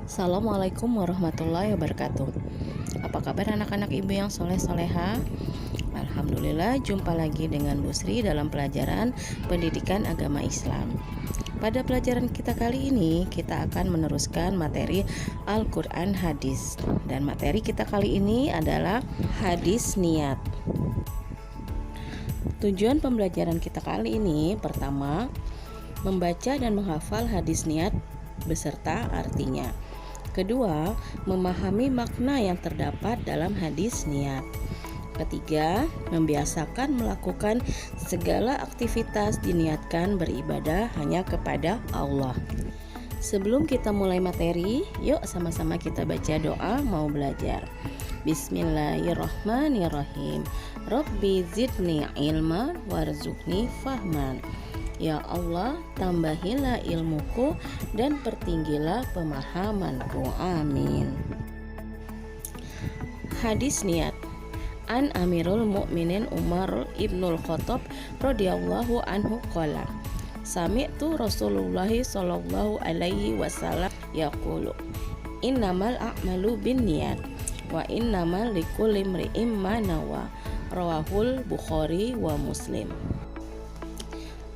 Assalamualaikum warahmatullahi wabarakatuh. Apa kabar anak-anak ibu yang soleh-soleha? Alhamdulillah, jumpa lagi dengan Bu Sri dalam pelajaran pendidikan agama Islam. Pada pelajaran kita kali ini, kita akan meneruskan materi Al-Quran Hadis. Dan materi kita kali ini adalah hadis niat. Tujuan pembelajaran kita kali ini, pertama, membaca dan menghafal hadis niat beserta artinya. Kedua, memahami makna yang terdapat dalam hadis niat. Ketiga, membiasakan melakukan segala aktivitas diniatkan beribadah hanya kepada Allah. Sebelum kita mulai materi, yuk sama-sama kita baca doa mau belajar. Bismillahirrahmanirrahim. Rabbi zidni ilma warzuqni fahman. Ya Allah, tambahilah ilmuku dan pertinggilah pemahamanku. Amin. Hadis niat. An Amirul Mukminin Umar ibnul Khattab radhiyallahu anhu qala. Sami'tu Rasulullah sallallahu alaihi wasallam yaqulu. Innamal a'malu binniyat wa innamal likulli imri'in ma nawa. Rawahul Bukhari wa Muslim.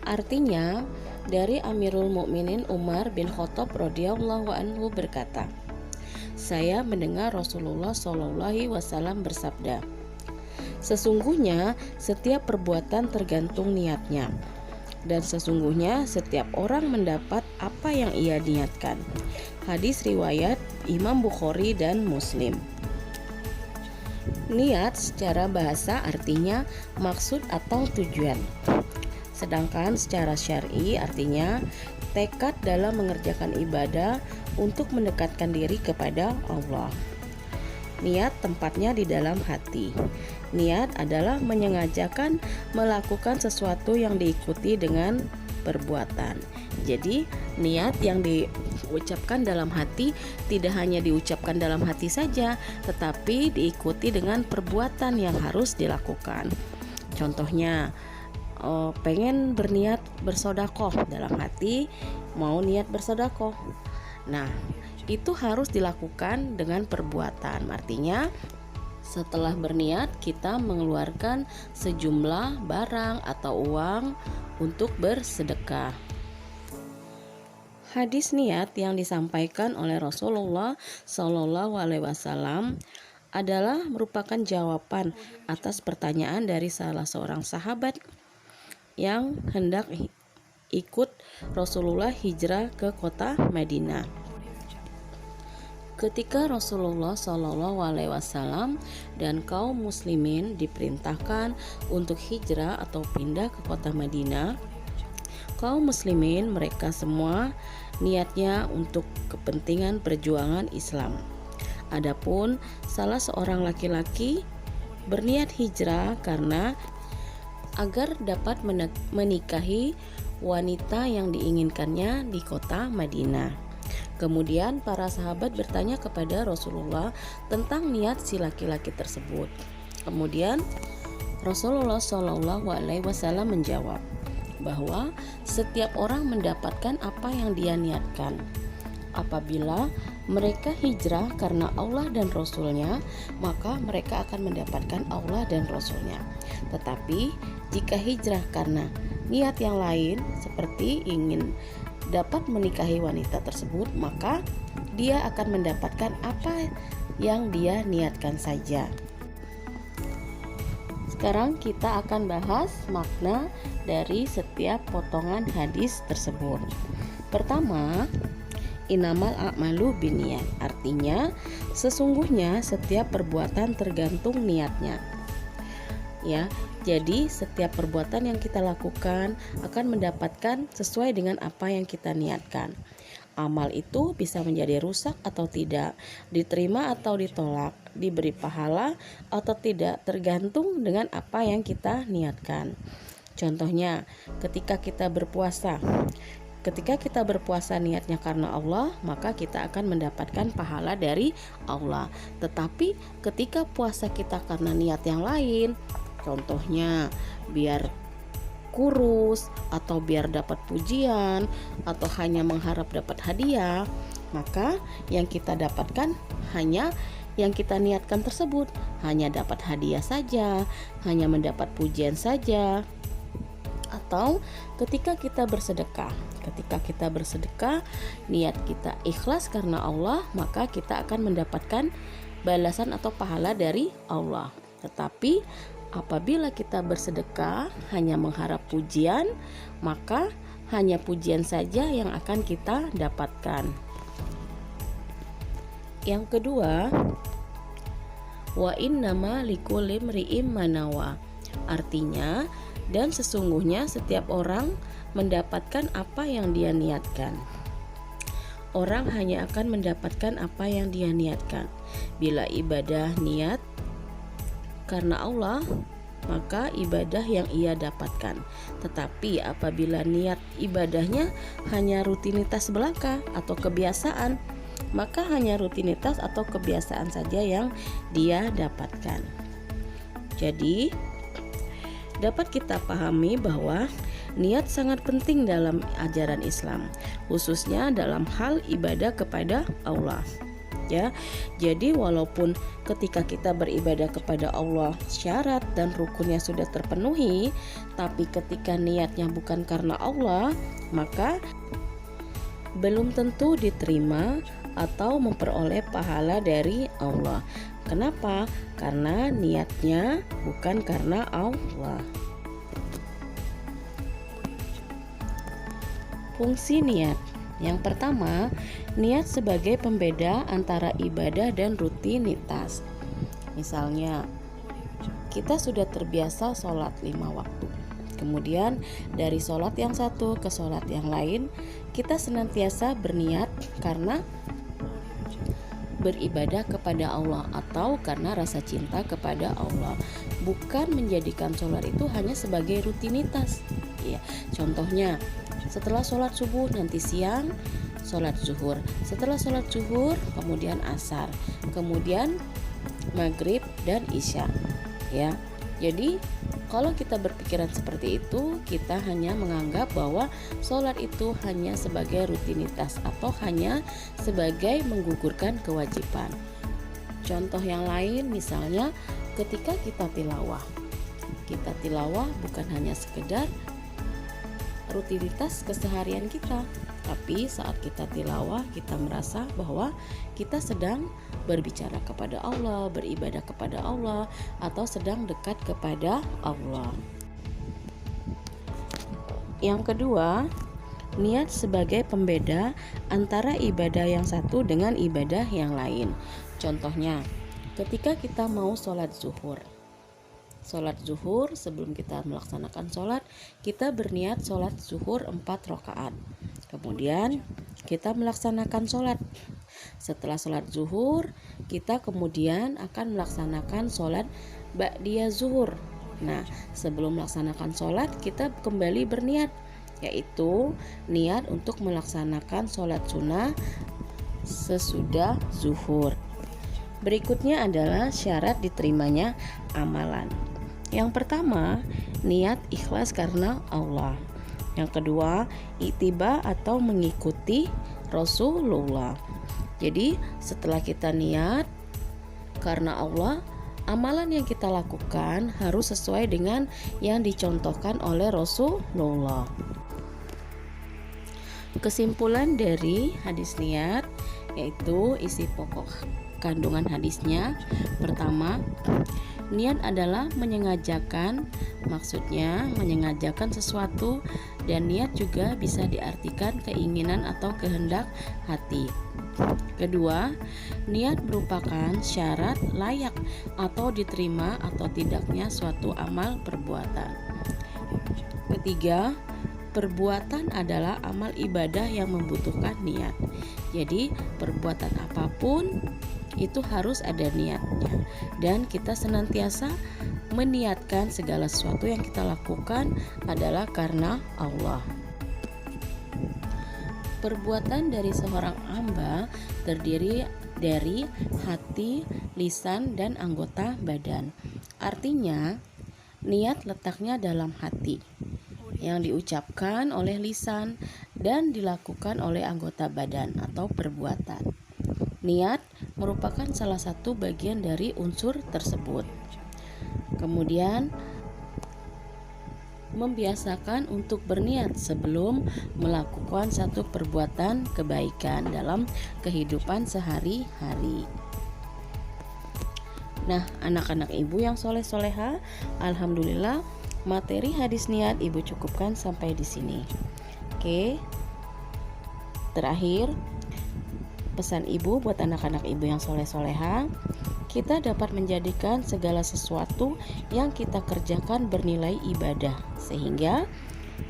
Artinya, dari Amirul Mukminin Umar bin Khattab radhiyallahu anhu berkata, saya mendengar Rasulullah sallallahu alaihi wasallam bersabda, sesungguhnya setiap perbuatan tergantung niatnya, dan sesungguhnya setiap orang mendapat apa yang ia niatkan. Hadis riwayat Imam Bukhari dan Muslim. Niat secara bahasa artinya maksud atau tujuan. Sedangkan secara syar'i artinya tekad dalam mengerjakan ibadah untuk mendekatkan diri kepada Allah. Niat tempatnya di dalam hati. Niat adalah menyengajakan melakukan sesuatu yang diikuti dengan perbuatan. Jadi niat yang diucapkan dalam hati tidak hanya diucapkan dalam hati saja, tetapi diikuti dengan perbuatan yang harus dilakukan. Contohnya, pengen berniat bersodakoh, dalam hati mau niat bersodakoh. Nah, itu harus dilakukan dengan perbuatan. Artinya setelah berniat kita mengeluarkan sejumlah barang atau uang untuk bersedekah. Hadis niat yang disampaikan oleh Rasulullah Shallallahu Alaihi Wasallam adalah merupakan jawaban atas pertanyaan dari salah seorang sahabat yang hendak ikut Rasulullah hijrah ke kota Madinah. Ketika Rasulullah Shallallahu Alaihi Wasallam dan kaum muslimin diperintahkan untuk hijrah atau pindah ke kota Madinah, kaum muslimin mereka semua niatnya untuk kepentingan perjuangan Islam. Adapun salah seorang laki-laki berniat hijrah karena agar dapat menikahi wanita yang diinginkannya di kota Madinah. Kemudian para sahabat bertanya kepada Rasulullah tentang niat si laki-laki tersebut. Kemudian Rasulullah Shallallahu Alaihi Wasallam menjawab bahwa setiap orang mendapatkan apa yang dia niatkan. Apabila mereka hijrah karena Allah dan Rasulnya, maka mereka akan mendapatkan Allah dan Rasulnya. Tetapi jika hijrah karena niat yang lain, seperti ingin dapat menikahi wanita tersebut, maka dia akan mendapatkan apa yang dia niatkan saja. Sekarang kita akan bahas makna dari setiap potongan hadis tersebut. Pertama, innamal a'malu binniyat, artinya sesungguhnya setiap perbuatan tergantung niatnya. Ya, jadi setiap perbuatan yang kita lakukan akan mendapatkan sesuai dengan apa yang kita niatkan. Amal itu bisa menjadi rusak atau tidak, diterima atau ditolak, diberi pahala atau tidak, tergantung dengan apa yang kita niatkan. Contohnya, ketika kita berpuasa niatnya karena Allah, maka kita akan mendapatkan pahala dari Allah. Tetapi ketika puasa kita karena niat yang lain, contohnya biar kurus atau biar dapat pujian atau hanya mengharap dapat hadiah, maka yang kita dapatkan hanya yang kita niatkan tersebut, hanya dapat hadiah saja, hanya mendapat pujian saja. Atau ketika kita bersedekah, niat kita ikhlas karena Allah, maka kita akan mendapatkan balasan atau pahala dari Allah. Tetapi apabila kita bersedekah hanya mengharap pujian, maka hanya pujian saja yang akan kita dapatkan. Yang kedua, wa innama likulli imri'in ma nawa. Artinya, dan sesungguhnya setiap orang mendapatkan apa yang dia niatkan. Orang hanya akan mendapatkan apa yang dia niatkan. Bila ibadah niat karena Allah, maka ibadah yang ia dapatkan. Tetapi apabila niat ibadahnya hanya rutinitas belaka atau kebiasaan, maka hanya rutinitas atau kebiasaan saja yang dia dapatkan. Jadi dapat kita pahami bahwa niat sangat penting dalam ajaran Islam, khususnya dalam hal ibadah kepada Allah. Ya, jadi walaupun ketika kita beribadah kepada Allah syarat dan rukunnya sudah terpenuhi, tapi ketika niatnya bukan karena Allah, maka belum tentu diterima atau memperoleh pahala dari Allah. Kenapa? Karena niatnya bukan karena Allah. Fungsi niat. Yang pertama, niat sebagai pembeda antara ibadah dan rutinitas. Misalnya, kita sudah terbiasa sholat 5 waktu. Kemudian dari sholat yang satu ke sholat yang lain, kita senantiasa berniat karena beribadah kepada Allah atau karena rasa cinta kepada Allah, bukan menjadikan sholat itu hanya sebagai rutinitas. Ya, contohnya setelah sholat subuh nanti siang sholat zuhur, setelah sholat zuhur kemudian asar, kemudian maghrib dan isya. Ya, jadi kalau kita berpikiran seperti itu, kita hanya menganggap bahwa sholat itu hanya sebagai rutinitas atau hanya sebagai menggugurkan kewajiban. Contoh yang lain misalnya ketika kita tilawah bukan hanya sekedar rutinitas keseharian kita, tapi saat kita tilawah kita merasa bahwa kita sedang berbicara kepada Allah, beribadah kepada Allah, atau sedang dekat kepada Allah. Yang kedua, niat sebagai pembeda antara ibadah yang satu dengan ibadah yang lain. Contohnya, ketika kita mau sholat zuhur sebelum kita melaksanakan sholat, kita berniat sholat zuhur 4 rakaat. Kemudian kita melaksanakan sholat. Setelah sholat zuhur, kita kemudian akan melaksanakan sholat ba'diyah zuhur. Nah, sebelum melaksanakan sholat, kita kembali berniat, yaitu niat untuk melaksanakan sholat sunnah sesudah zuhur. Berikutnya adalah syarat diterimanya amalan. Yang pertama, niat ikhlas karena Allah. Yang kedua, ittiba atau mengikuti Rasulullah. Jadi setelah kita niat karena Allah, amalan yang kita lakukan harus sesuai dengan yang dicontohkan oleh Rasulullah. Kesimpulan dari hadis niat, yaitu isi pokok kandungan hadisnya. Pertama, niat adalah menyengajakan, maksudnya menyengajakan sesuatu, dan niat juga bisa diartikan keinginan atau kehendak hati. Kedua, niat merupakan syarat layak atau diterima atau tidaknya suatu amal perbuatan. Ketiga, perbuatan adalah amal ibadah yang membutuhkan niat. Jadi, perbuatan apapun itu harus ada niatnya, dan kita senantiasa meniatkan segala sesuatu yang kita lakukan adalah karena Allah. Perbuatan dari seorang hamba terdiri dari hati, lisan, dan anggota badan. Artinya, niat letaknya dalam hati. yang diucapkan oleh lisan dan dilakukan oleh anggota badan atau perbuatan. Niat merupakan salah satu bagian dari unsur tersebut. Kemudian membiasakan untuk berniat sebelum melakukan satu perbuatan kebaikan dalam kehidupan sehari-hari. Nah, anak-anak ibu yang soleh-soleha, alhamdulillah materi hadis niat ibu cukupkan sampai di sini. Oke. Terakhir, pesan ibu buat anak-anak ibu yang soleh-soleha, kita dapat menjadikan segala sesuatu yang kita kerjakan bernilai ibadah, sehingga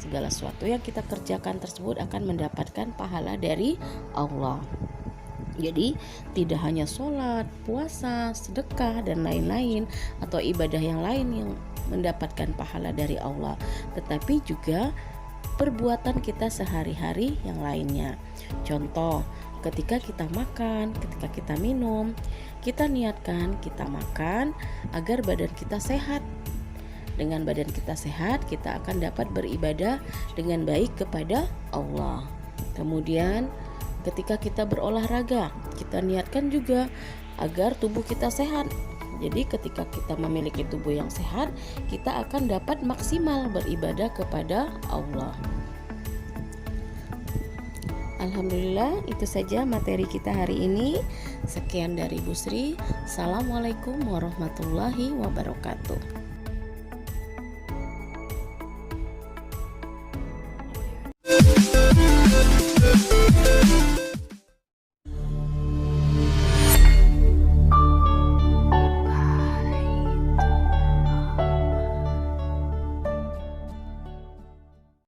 segala sesuatu yang kita kerjakan tersebut akan mendapatkan pahala dari Allah. Jadi tidak hanya sholat, puasa, sedekah, dan lain-lain atau ibadah yang lain yang mendapatkan pahala dari Allah, tetapi juga perbuatan kita sehari-hari yang lainnya. Contoh, ketika kita makan, ketika kita minum, kita niatkan kita makan agar badan kita sehat. Dengan badan kita sehat, kita akan dapat beribadah dengan baik kepada Allah. Kemudian ketika kita berolahraga, kita niatkan juga agar tubuh kita sehat. Jadi ketika kita memiliki tubuh yang sehat, kita akan dapat maksimal beribadah kepada Allah. Alhamdulillah, itu saja materi kita hari ini. Sekian dari Bu Sri. Assalamualaikum warahmatullahi wabarakatuh.